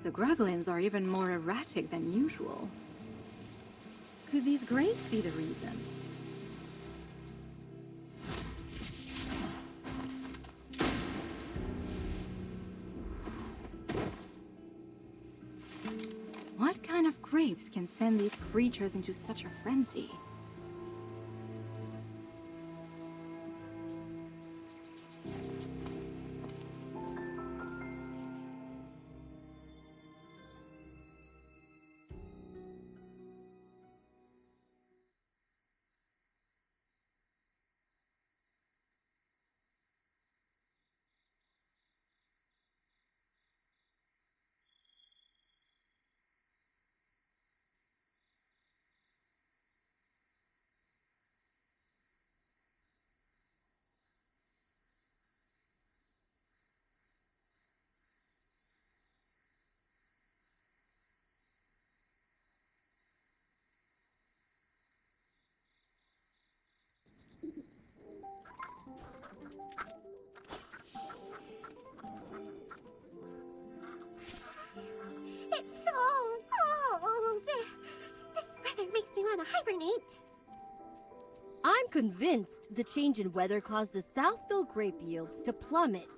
The Gruglins are even more erratic than usual. Could these grapes be the reason? What kind of grapes can send these creatures into such a frenzy? It's so cold! This weather makes me want to hibernate. I'm convinced the change in weather caused the Southville grape yields to plummet.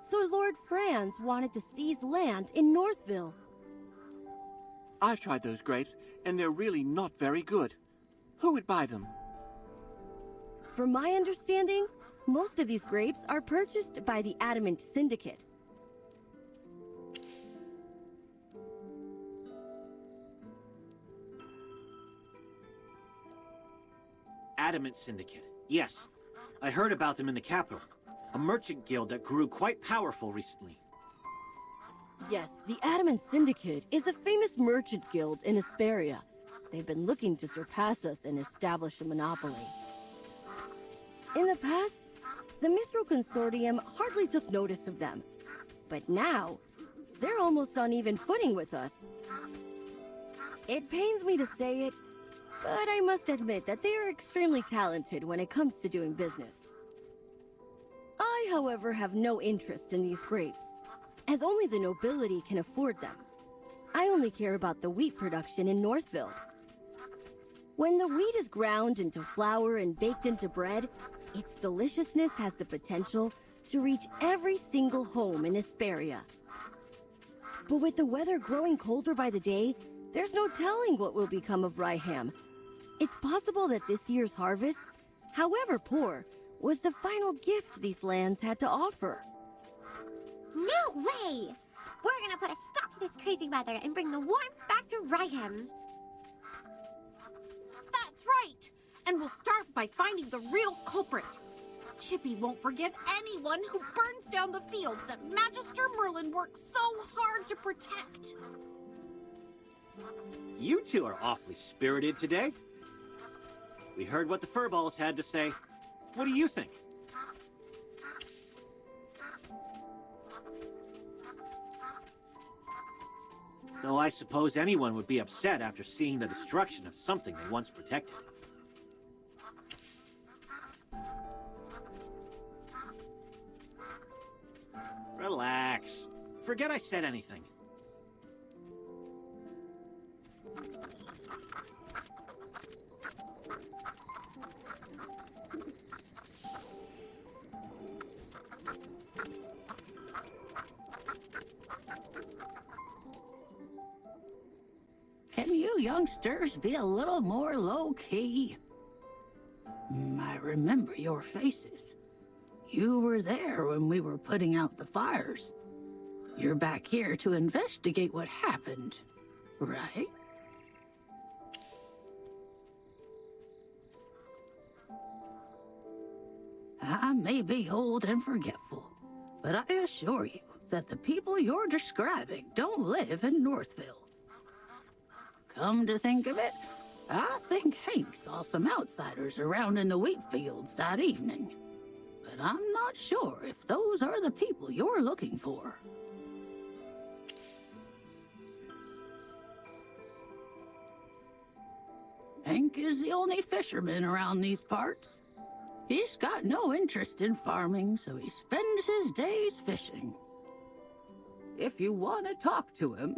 So Lord Franz wanted to seize land in Northville. I've tried those grapes, and they're really not very good. Who would buy them? From my understanding, most of these grapes are purchased by the Adamant Syndicate. Adamant Syndicate. Yes, I heard about them in the capital. A merchant guild that grew quite powerful recently. Yes, the Adamant Syndicate is a famous merchant guild in Esperia. They've been looking to surpass us and establish a monopoly. In the past, the Mithril Consortium hardly took notice of them. But now, they're almost on even footing with us. It pains me to say it, but I must admit that they are extremely talented when it comes to doing business. I, however, have no interest in these grapes, as only the nobility can afford them. I only care about the wheat production in Northville. When the wheat is ground into flour and baked into bread, its deliciousness has the potential to reach every single home in Esperia. But with the weather growing colder by the day, there's no telling what will become of Ryham. It's possible that this year's harvest, however poor, was the final gift these lands had to offer. No way! We're gonna put a stop to this crazy weather and bring the warmth back to Ryham. That's right! And we'll start by finding the real culprit. Chippy won't forgive anyone who burns down the fields that Magister Merlin worked so hard to protect. You two are awfully spirited today. We heard what the furballs had to say. What do you think? Though I suppose anyone would be upset after seeing the destruction of something they once protected. Relax. Forget I said anything. Can you youngsters be a little more low-key? I remember your faces. You were there when we were putting out the fires. You're back here to investigate what happened, right? I may be old and forgetful, but I assure you that the people you're describing don't live in Northville. Come to think of it, I think Hank saw some outsiders around in the wheat fields that evening. But I'm not sure if those are the people you're looking for. Hank is the only fisherman around these parts. He's got no interest in farming, so he spends his days fishing. If you want to talk to him,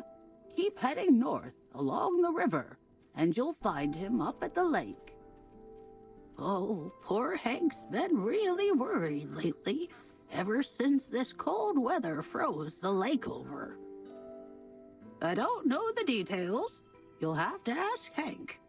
keep heading north along the river, and you'll find him up at the lake. Oh, poor Hank's been really worried lately, ever since this cold weather froze the lake over. I don't know the details. You'll have to ask Hank.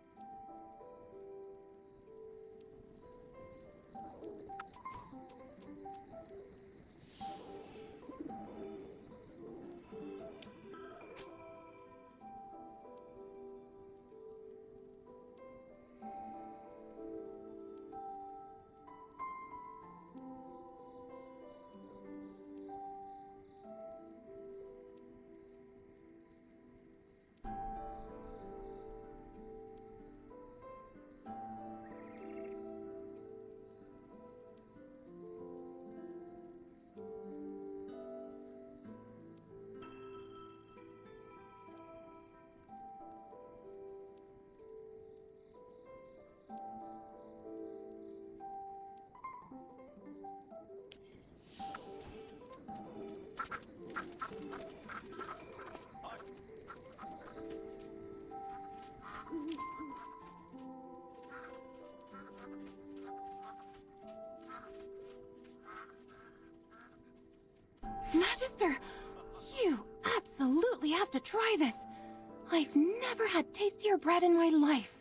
Magister, you absolutely have to try this. I've never had tastier bread in my life.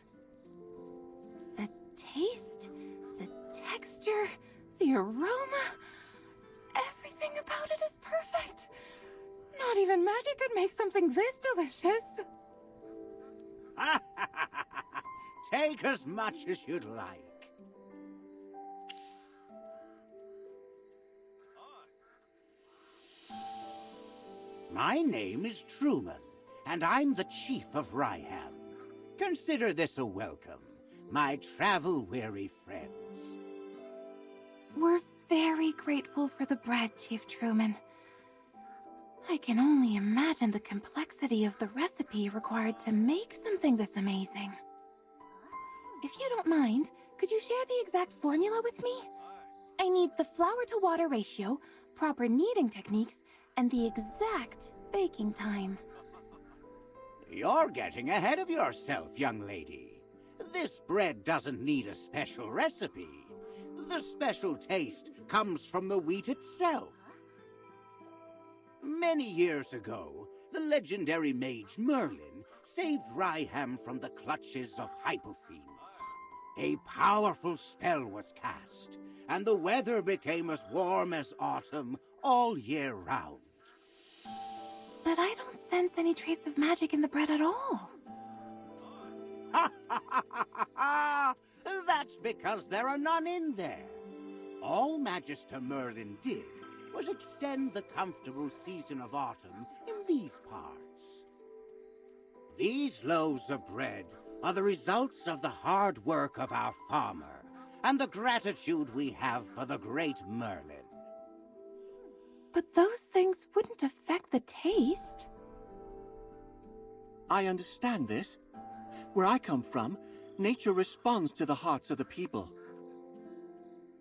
The taste, the texture, the aroma, everything about it is perfect. Not even magic could make something this delicious. Take as much as you'd like. My name is Truman, and I'm the chief of Ryham. Consider this a welcome, my travel-weary friends. We're very grateful for the bread, Chief Truman. I can only imagine the complexity of the recipe required to make something this amazing. If you don't mind, could you share the exact formula with me? I need the flour-to-water ratio, proper kneading techniques, and the exact baking time. You're getting ahead of yourself, young lady. This bread doesn't need a special recipe. The special taste comes from the wheat itself. Many years ago, the legendary mage Merlin saved Ryham from the clutches of hypofiends. A powerful spell was cast, and the weather became as warm as autumn all year round. But I don't sense any trace of magic in the bread at all. Ha ha ha ha ha! That's because there are none in there. All Magister Merlin did was extend the comfortable season of autumn in these parts. These loaves of bread are the results of the hard work of our farmer and the gratitude we have for the great Merlin. But those things wouldn't affect the taste. I understand this. Where I come from, nature responds to the hearts of the people.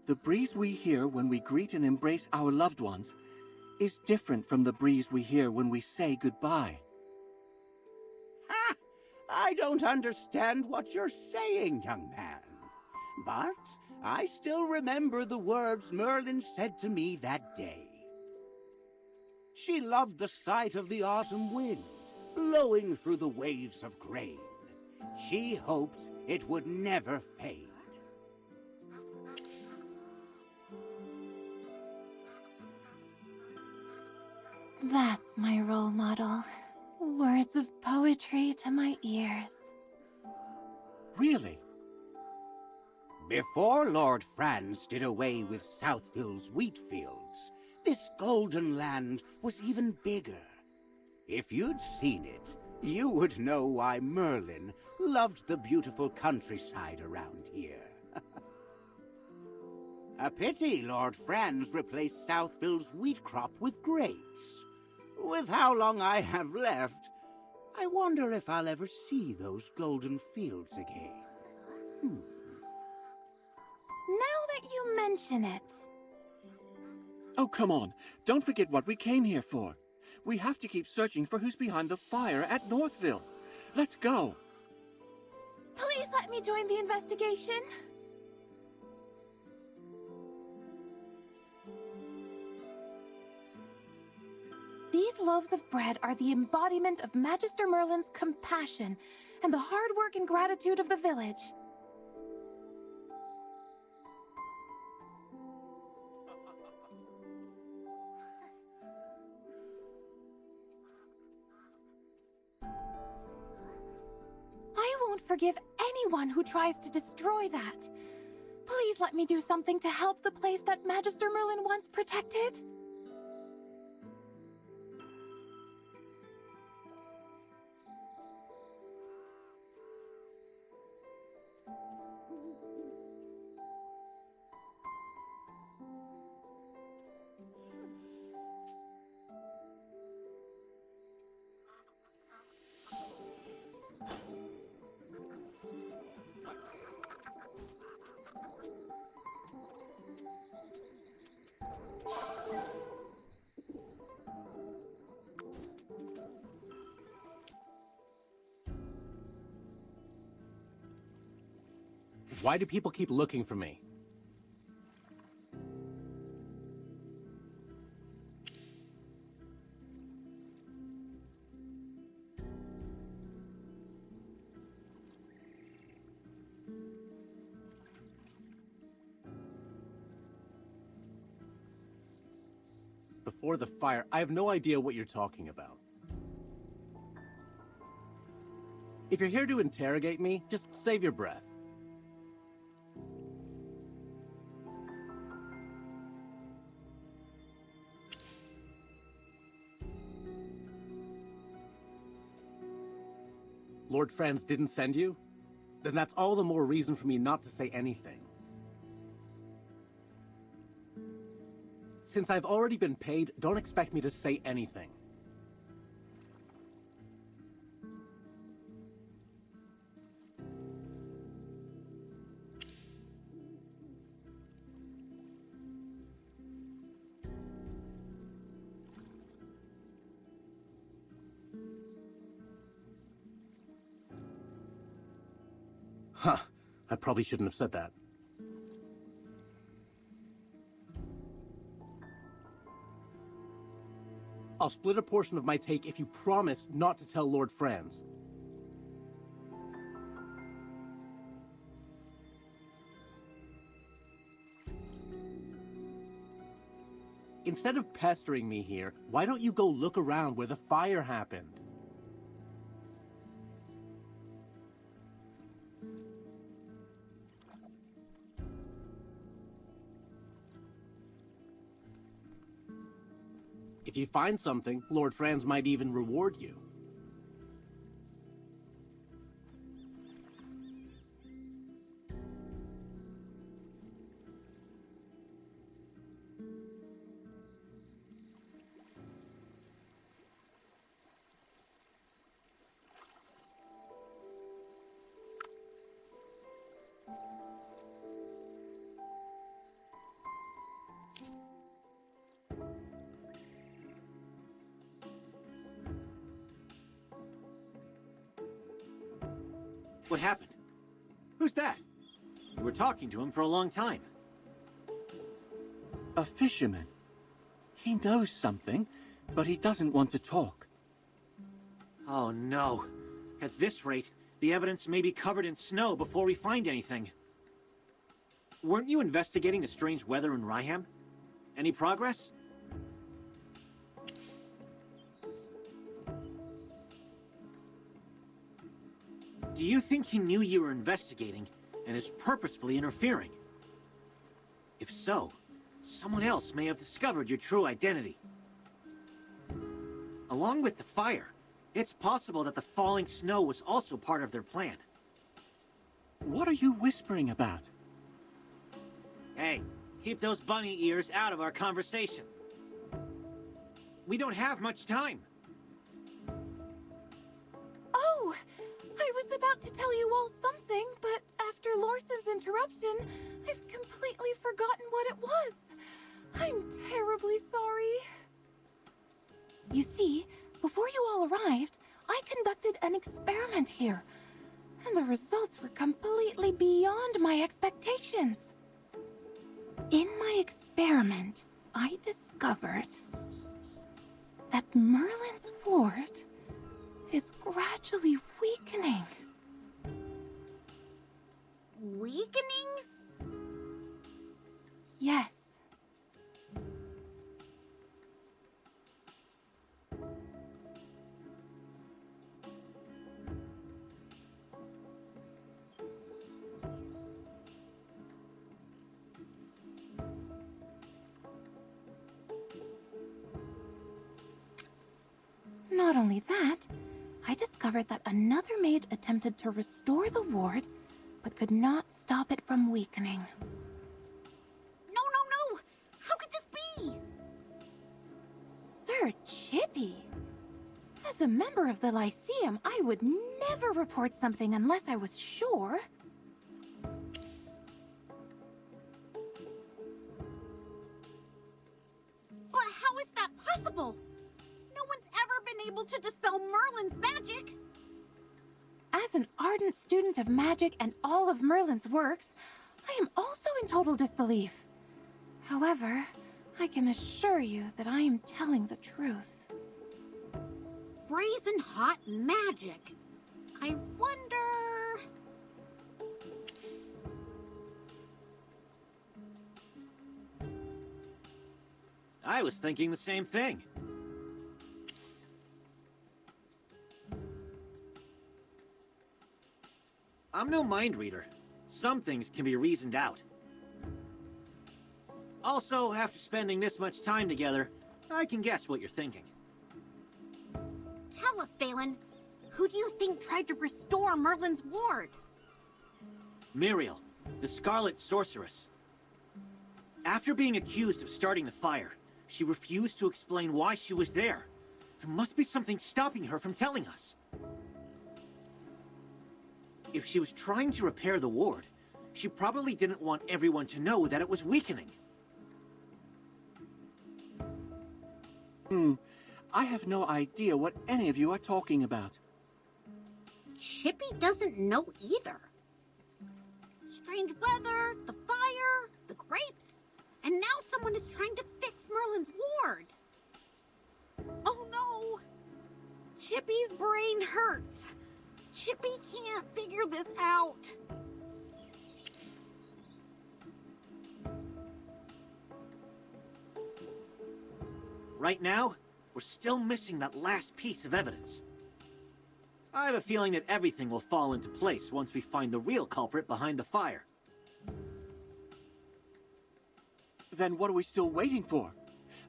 The breeze we hear when we greet and embrace our loved ones is different from the breeze we hear when we say goodbye. Ha! I don't understand what you're saying, young man. But I still remember the words Merlin said to me that day. She loved the sight of the autumn wind blowing through the waves of grain. She hoped it would never fade. That's my role model. Words of poetry to my ears. Really? Before Lord Franz did away with Southville's wheat fields, this golden land was even bigger. If you'd seen it, you would know why Merlin loved the beautiful countryside around here. A pity Lord Franz replaced Southville's wheat crop with grapes. With how long I have left, I wonder if I'll ever see those golden fields again. Now that you mention it. Oh, come on. Don't forget what we came here for. We have to keep searching for who's behind the fire at Northville. Let's go. Please let me join the investigation. These loaves of bread are the embodiment of Magister Merlin's compassion and the hard work and gratitude of the village. I won't forgive anyone who tries to destroy that. Please let me do something to help the place that Magister Merlin once protected. Why do people keep looking for me? Before the fire, I have no idea what you're talking about. If you're here to interrogate me, just save your breath. Lord Franz didn't send you? Then that's all the more reason for me not to say anything. Since I've already been paid, don't expect me to say anything. Huh. I probably shouldn't have said that. I'll split a portion of my take if you promise not to tell Lord Franz. Instead of pestering me here, why don't you go look around where the fire happened? If you find something, Lord Franz might even reward you. What happened? Who's that? You were talking to him for a long time. A fisherman. He knows something, but he doesn't want to talk. Oh no. At this rate, the evidence may be covered in snow before we find anything. Weren't you investigating the strange weather in Ryham? Any progress? Do you think he knew you were investigating and is purposefully interfering? If so, someone else may have discovered your true identity. Along with the fire, it's possible that the falling snow was also part of their plan. What are you whispering about? Hey, keep those bunny ears out of our conversation. We don't have much time. Oh, I was about to tell you all something, but after Lorson's interruption, I've completely forgotten what it was. I'm terribly sorry. You see, before you all arrived, I conducted an experiment here, and the results were completely beyond my expectations. In my experiment, I discovered that Merlin's ward is gradually weakening. Weakening? Yes. Not only that, I discovered that another maid attempted to restore the ward, but could not stop it from weakening. No! How could this be? Sir Chippy! As a member of the Lyceum, I would never report something unless I was sure. But how is that possible? No one's ever been able to dispel Merlin's magic. As an ardent student of magic and all of Merlin's works, I am also in total disbelief. However, I can assure you that I am telling the truth. Brazen hot magic. I wonder... I was thinking the same thing. I'm no mind reader. Some things can be reasoned out. Also, after spending this much time together, I can guess what you're thinking. Tell us, Phelan. Who do you think tried to restore Merlin's ward? Muriel, the Scarlet Sorceress. After being accused of starting the fire, she refused to explain why she was there. There must be something stopping her from telling us. If she was trying to repair the ward, she probably didn't want everyone to know that it was weakening. I have no idea what any of you are talking about. Chippy doesn't know either. Strange weather, the fire, the grapes, and now someone is trying to fix Merlin's ward. Oh no! Chippy's brain hurts. Chippy can't figure this out. Right now, we're still missing that last piece of evidence. I have a feeling that everything will fall into place once we find the real culprit behind the fire. Then what are we still waiting for?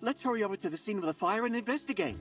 Let's hurry over to the scene of the fire and investigate.